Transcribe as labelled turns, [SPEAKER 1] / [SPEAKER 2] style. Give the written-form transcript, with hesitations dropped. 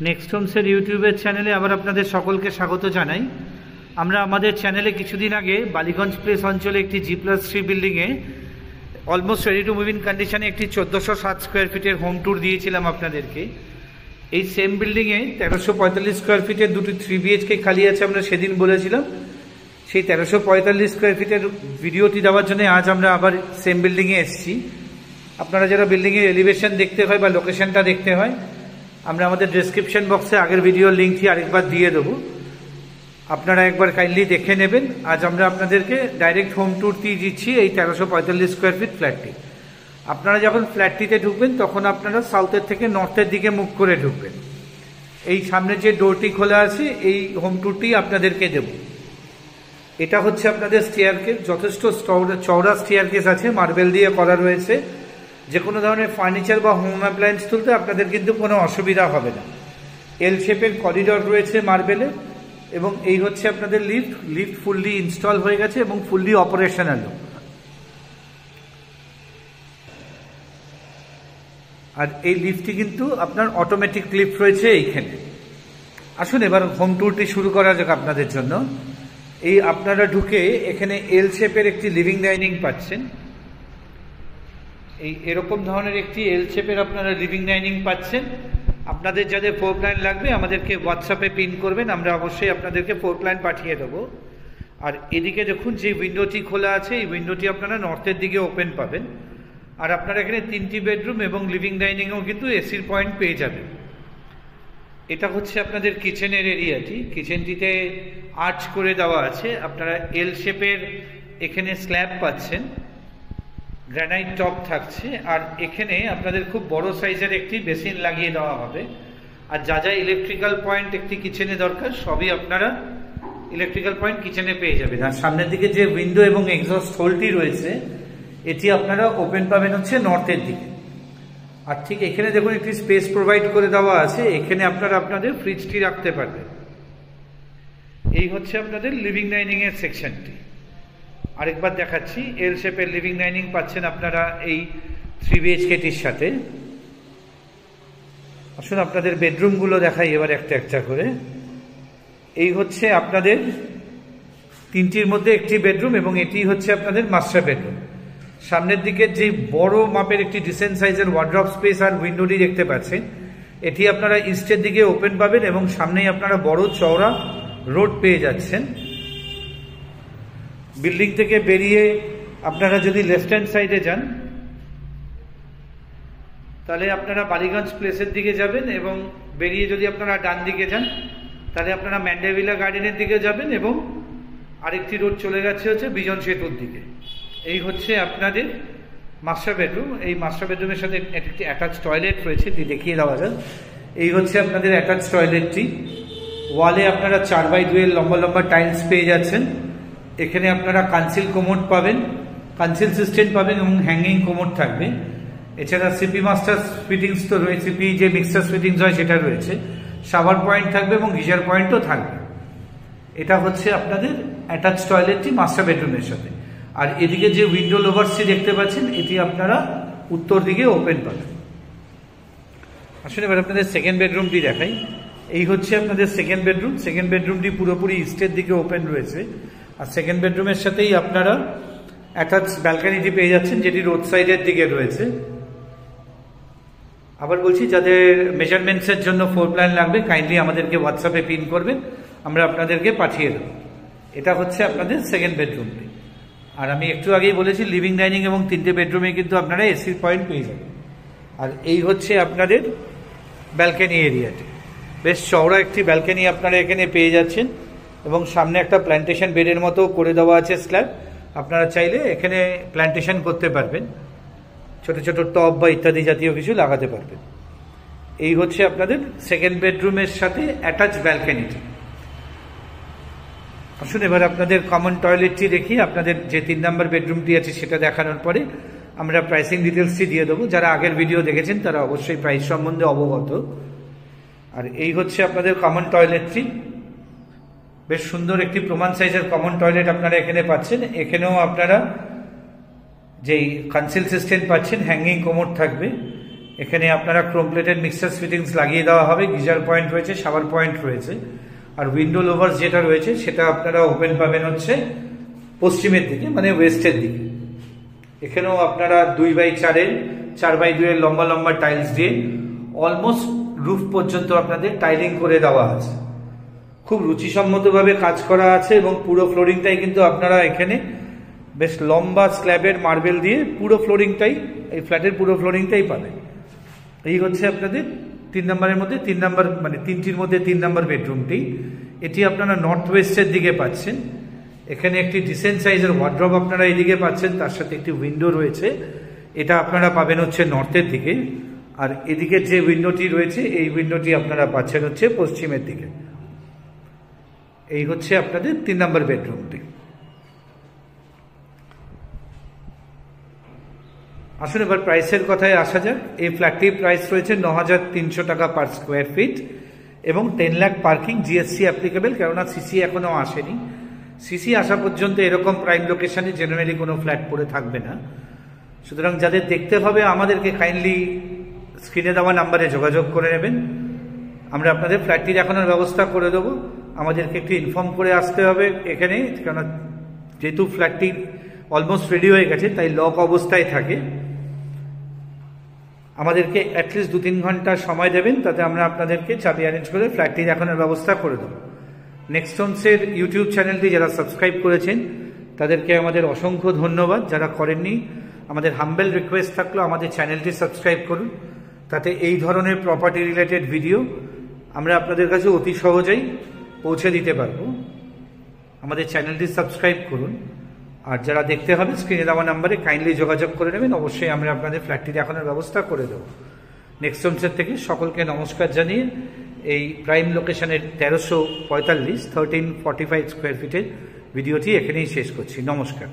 [SPEAKER 1] Next হোমসের ইউটিউবের চ্যানেলে আবার আপনাদের সকলকে স্বাগত জানাই। আমরা আমাদের চ্যানেলে কিছুদিন আগে বালিগঞ্জ প্লেস অঞ্চলে একটি G+3 বিল্ডিংয়ে almost ready to move in কন্ডিশনে একটি 1407 স্কোয়ার ফিটের হোম ট্যুর দিয়েছিলাম আপনাদেরকে। এই সেম বিল্ডিংয়ে 1345 স্কোয়ার ফিটের দুটি 3 BHK খালি আছে, আমরা সেদিন বলেছিলাম। সেই 1345 স্কোয়ার ফিটের ভিডিওটি দেওয়ার জন্য আজ আমরা আবার সেম বিল্ডিংয়ে এসেছি। আপনারা যারা বিল্ডিংয়ের এলিভেশন দেখতে হয় বা লোকেশনটা দেখতে হয়, আমরা আমাদের ডেসক্রিপশন বক্সে আগের ভিডিওর লিঙ্কটি আরেকবার দিয়ে দেবো, আপনারা একবার কাইন্ডলি দেখে নেবেন। আজ আমরা আপনাদেরকে ডাইরেক্ট হোম ট্যুরটি দিচ্ছি এই 1345 স্কোয়ার ফিট ফ্ল্যাটটি। আপনারা যখন ফ্ল্যাটটিতে ঢুকবেন তখন আপনারা সাউথের থেকে নর্থের দিকে মুখ করে ঢুকবেন। এই সামনে যে ডোরটি খোলা আছে এই হোম ট্যুরটি আপনাদেরকে দেব। এটা হচ্ছে আপনাদের স্টেয়ারকেস, যথেষ্ট চওড়া স্টেয়ারকেস আছে, মার্বেল দিয়ে করা রয়েছে। যে কোনো ধরনের ফার্নিচার বা হোম অ্যাপ্লায়েন্স তুলতে আপনাদের কিন্তু কোনো অসুবিধা হবে না। এল শেপের করিডর রয়েছে মার্বেলে, এবং এই হচ্ছে আপনাদের লিফট ফুললি ইনস্টল হয়ে গেছে এবং ফুললি অপারেশনাল। আর এই লিফটটি কিন্তু আপনার অটোমেটিক লিফট রয়েছে এইখানে। আসুন এবার হোম ট্যুরটি শুরু করা যাক আপনাদের জন্য। এই আপনারা ঢুকে এখানে এল শেপের একটি লিভিং ডাইনিং পাচ্ছেন। এই এরকম ধরনের একটি এল শেপের আপনারা লিভিং ডাইনিং পাচ্ছেন। আপনাদের যাদের ফ্লোর প্ল্যান লাগবে আমাদেরকে হোয়াটসঅ্যাপে পিন করবেন, আমরা অবশ্যই আপনাদেরকে ফ্লোর প্ল্যান পাঠিয়ে দেবো। আর এদিকে দেখুন যে উইন্ডোটি খোলা আছে, এই উইন্ডোটি আপনারা নর্থের দিকে ওপেন পাবেন। আর আপনারা এখানে 3টি বেডরুম এবং লিভিং ডাইনিংও কিন্তু এসির পয়েন্ট পেয়ে যাবেন। এটা হচ্ছে আপনাদের কিচেনের এরিয়াটি। কিচেনটিতে আর্চ করে দেওয়া আছে, আপনারা এল শেপের এখানে স্ল্যাব পাচ্ছেন, গ্রানাইট টপ থাকছে। আর এখানে আপনাদের খুব বড় সাইজের একটি বেসিন লাগিয়ে দেওয়া হবে। আর যা যা ইলেকট্রিক্যাল পয়েন্ট একটি কিচেনে দরকার সবই আপনারা ইলেকট্রিক্যাল পয়েন্ট কিচেনে পেয়ে যাবেন। আর সামনের দিকে যে উইন্ডো এবং এক্সস্ট হোলটি রয়েছে এটি আপনারা ওপেন পাবেন হচ্ছে নর্থের দিকে। আর ঠিক এখানে দেখুন একটি স্পেস প্রোভাইড করে দেওয়া আছে, এখানে আপনারা আপনাদের ফ্রিজটি রাখতে পারবেন। এই হচ্ছে আপনাদের লিভিং ডাইনিং এর সেকশনটি। আরেকবার দেখাচ্ছি, এল শেপের লিভিং ডাইনিং পাচ্ছেন আপনারা এই 3 BHKটির সাথে। আসুন আপনাদের বেডরুমগুলো দেখাই এবার একটা একটা করে। এই হচ্ছে আপনাদের 3টির মধ্যে একটি বেডরুম এবং এটি হচ্ছে আপনাদের মাস্টার বেডরুম। সামনের দিকে যে বড় মাপের একটি ডিসেন্ট সাইজের ওয়ার্ড্রপ স্পেস আর উইন্ডোটি দেখতে পাচ্ছেন, এটি আপনারা ইস্টের দিকে ওপেন পাবেন এবং সামনেই আপনারা বড় চওড়া রোড পেয়ে যাচ্ছেন। বিল্ডিং থেকে বেরিয়ে আপনারা যদি লেফট হ্যান্ড সাইডে যান তাহলে আপনারা বালিগঞ্জ প্লেসের দিকে যাবেন, এবং বেরিয়ে যদি আপনারা ডান দিকে যান তাহলে আপনারা ম্যান্ডেভিলা গার্ডেনের দিকে যাবেন, এবং আরেকটি রোড চলে গেছে হচ্ছে বিজন সেতুর দিকে। এই হচ্ছে আপনাদের মাস্টার বেডরুম। এই মাস্টার বেডরুমের সাথে একটি অ্যাটাচ টয়লেট রয়েছে, এটি দেখিয়ে দেওয়া যাক। এই হচ্ছে আপনাদের অ্যাটাচ টয়লেটটি। ওয়ালে আপনারা 4x2 এর লম্বা লম্বা টাইলস পেয়ে যাচ্ছেন। এখানে আপনারা কানসিল কোমোড পাবেন, কানসিল সিস্টেম পাবেন এবং হ্যাঙ্গিং কোমোড থাকবে। এছাড়া সিপি মাস্টার ফিটিংস তো রয়েছে, সিপি যে মিক্সার ফিটিংস হয় সেটা রয়েছে। শাওয়ার পয়েন্ট থাকবে এবং গিজার পয়েন্টও থাকবে। এটা হচ্ছে আপনাদের অ্যাটাচ টয়লেটটি মাস্টার বেডরুমের সাথে। আর এদিকে যে উইন্ডো লোভার্সটি দেখতে পাচ্ছেন এটি আপনারা উত্তর দিকে ওপেন পাবেন। আসলে এবার আপনাদের সেকেন্ড বেডরুমটি দেখাই। এই হচ্ছে আপনাদের সেকেন্ড বেডরুম। সেকেন্ড বেডরুমটি পুরোপুরি ইস্টের দিকে ওপেন রয়েছে। আর সেকেন্ড বেডরুমের সাথেই আপনারা অ্যাটাচ ব্যালকানিটি পেয়ে যাচ্ছেন, যেটি রোড সাইডের দিকে রয়েছে। আবার বলছি, যাদের মেজারমেন্টসের জন্য ফ্লোর প্ল্যান লাগবে কাইন্ডলি আমাদেরকে হোয়াটসঅ্যাপে পিন করবেন, আমরা আপনাদেরকে পাঠিয়ে দেব। এটা হচ্ছে আপনাদের সেকেন্ড বেডরুমটি। আর আমি একটু আগেই বলেছি লিভিং ডাইনিং এবং 3টে বেডরুমে কিন্তু আপনারা এসির পয়েন্ট পেয়ে যাবেন। আর এই হচ্ছে আপনাদের ব্যালকানি এরিয়াটি। বেশ চওড়া একটি ব্যালকানি আপনারা এখানে পেয়ে যাচ্ছেন, এবং সামনে একটা প্ল্যান্টেশন বেডের মতো করে দেওয়া আছে স্ল্যাব। আপনারা চাইলে এখানে প্ল্যান্টেশন করতে পারবেন, ছোট ছোট টব বা ইত্যাদি জাতীয় কিছু লাগাতে পারবেন। এই হচ্ছে আপনাদের সেকেন্ড বেডরুমের সাথে অ্যাটাচ ব্যালকানিটি। আসুন এবার আপনাদের কমন টয়লেটটি দেখি। আপনাদের যে 3 নম্বর বেডরুমটি আছে সেটা দেখানোর পরে আমরা প্রাইসিং ডিটেলসটি দিয়ে দেবো। যারা আগের ভিডিও দেখেছেন তারা অবশ্যই প্রাইস সম্বন্ধে অবগত। আর এই হচ্ছে আপনাদের কমন টয়লেটটি। বেশ সুন্দর একটি প্রমাণ সাইজের কমন টয়লেট আপনারা এখানে পাচ্ছেন। এখানেও আপনারা যেই কনসিল সিস্টেম পাচ্ছেন, হ্যাঙ্গিং কোমোড থাকবে। এখানে আপনারা ক্রোম প্লেটেড মিক্সার ফিটিংস লাগিয়ে দেওয়া হবে, গিজার পয়েন্ট রয়েছে, শাওয়ার পয়েন্ট রয়েছে। আর উইন্ডো লোভার যেটা রয়েছে সেটা আপনারা ওপেন পাবেন হচ্ছে পশ্চিমের দিকে, মানে ওয়েস্টের দিকে। এখানেও আপনারা 2x4-এর 4x2-এর লম্বা লম্বা টাইলস দিয়ে অলমোস্ট রুফ পর্যন্ত আপনাদের টাইলিং করে দেওয়া আছে। খুব রুচিসম্মতভাবে কাজ করা আছে এবং পুরো ফ্লোরিংটাই কিন্তু আপনারা এখানে বেশ লম্বা স্ল্যাবের মার্বেল দিয়ে পুরো ফ্লোরিংটাই, এই ফ্ল্যাটের পুরো ফ্লোরিংটাই পাবেন। এই হচ্ছে আপনাদের 3 নম্বরের মধ্যে 3 নম্বর, মানে 3টির মধ্যে 3 নম্বর বেডরুমটি। এটি আপনারা নর্থ ওয়েস্টের দিকে পাচ্ছেন। এখানে একটি ডিসেন্ট সাইজের ওয়ার্ড্রপ আপনারা এইদিকে পাচ্ছেন, তার সাথে একটি উইন্ডো রয়েছে, এটা আপনারা পাবেন হচ্ছে নর্থের দিকে। আর এদিকে যে উইন্ডোটি রয়েছে এই উইন্ডোটি আপনারা পাচ্ছেন হচ্ছে পশ্চিমের দিকে। এই হচ্ছে আপনাদের 3 নম্বর বেডরুমটি। আসুন এবার প্রাইসের কথায় আসা যাক। এই ফ্ল্যাটটির প্রাইস রয়েছে 9,300 টাকা পার স্কোয়ার ফিট এবং 10 লাখ পার্কিং, জিএসটি অ্যাপ্লিকেবল, কেননা সিসি এখনো আসেনি। সিসি আসা পর্যন্ত এরকম প্রাইম লোকেশনে জেনারেলি কোনো ফ্ল্যাট পড়ে থাকবে না। সুতরাং যাদের দেখতে হবে আমাদেরকে কাইন্ডলি স্ক্রিনে দেওয়া নাম্বারে যোগাযোগ করে নেবেন। আমরা আপনাদের ফ্ল্যাটটি দেখানোর ব্যবস্থা করে দেবো। আমাদেরকে একটু ইনফর্ম করে আসতে হবে এখানে, কেননা যেহেতু ফ্ল্যাটটি অলমোস্ট রেডি হয়ে গেছে তাই লক অবস্থায় থাকে। আমাদেরকে অ্যাটলিস্ট 2-3 ঘন্টা সময় দেবেন, তাতে আমরা আপনাদেরকে চাবি অ্যারেঞ্জ করে ফ্ল্যাটটি দেখানোর ব্যবস্থা করে দেবো। নেক্সট হোমসের ইউটিউব চ্যানেলটি যারা সাবস্ক্রাইব করেছেন তাদেরকে আমাদের অসংখ্য ধন্যবাদ। যারা করেননি আমাদের হাম্বেল রিকোয়েস্ট থাকলো আমাদের চ্যানেলটি সাবস্ক্রাইব করুন, তাতে এই ধরনের প্রপার্টি রিলেটেড ভিডিও আমরা আপনাদের কাছে অতি সহজেই পৌঁছে দিতে পারবো। আমাদের চ্যানেলটি সাবস্ক্রাইব করুন। আর যারা দেখতে হবে স্ক্রিনে দেওয়া নাম্বারে কাইন্ডলি যোগাযোগ করে নেবেন, অবশ্যই আমরা আপনাদের ফ্ল্যাটটি দেখানোর ব্যবস্থা করে দেবো। নেক্সট হোমসের থেকে সকলকে নমস্কার জানিয়ে এই প্রাইম লোকেশনের 1345 1345 স্কোয়ার ফিটের ভিডিওটি এখানেই শেষ করছি। নমস্কার।